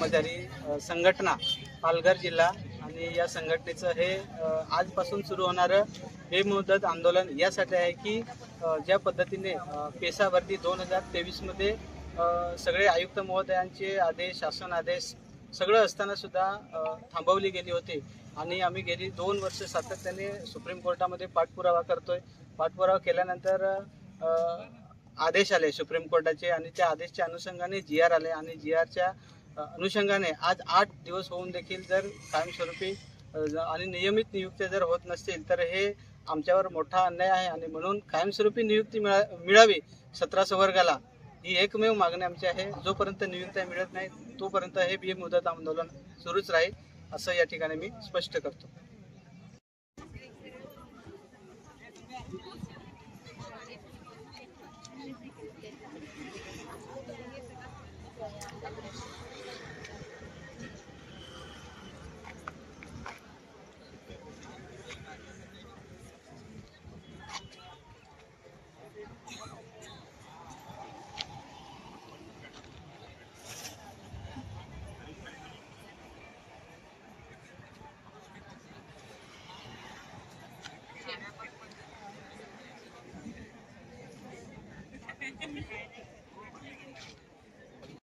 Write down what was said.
कर्मचारी संघटना पालघर जिल्हा आणि या संघटनेचं हे आजपासून सुरू होणारं बेमुदत आंदोलन यासाठी आहे की ज्या पद्धतीने पेसा भरती 2023 सगळे आयुक्त महोदयांचे आदेश, शासन आदेश सगळं असताना सुद्धा थांबवली गेली होती आणि आम्ही गेली 2 वर्ष सातत्याने सुप्रीम कोर्टामध्ये पाठपुरावा करतोय. पाठपुरावा केल्यानंतर आदेश आले सुप्रीम कोर्टाचे आणि त्या आदेशच्या अनुषंगाने GR आले आणि GRच्या अनुषंगाने आज 8 दिवस होऊन देखील जर कायमस्वरूपी आणि नियमित नियुक्त्या जर होत नसतील तर हे आमच्यावर मोठा अन्याय आहे आणि म्हणून कायमस्वरूपी नियुक्ती मिळावी 17 वर्गाला ही एकमेव मागणी आमची आहे. जोपर्यंत नियुक्त्या मिळत नाही तोपर्यंत हे बेमुदत आंदोलन सुरूच राहील असं या ठिकाणी मी स्पष्ट करतो.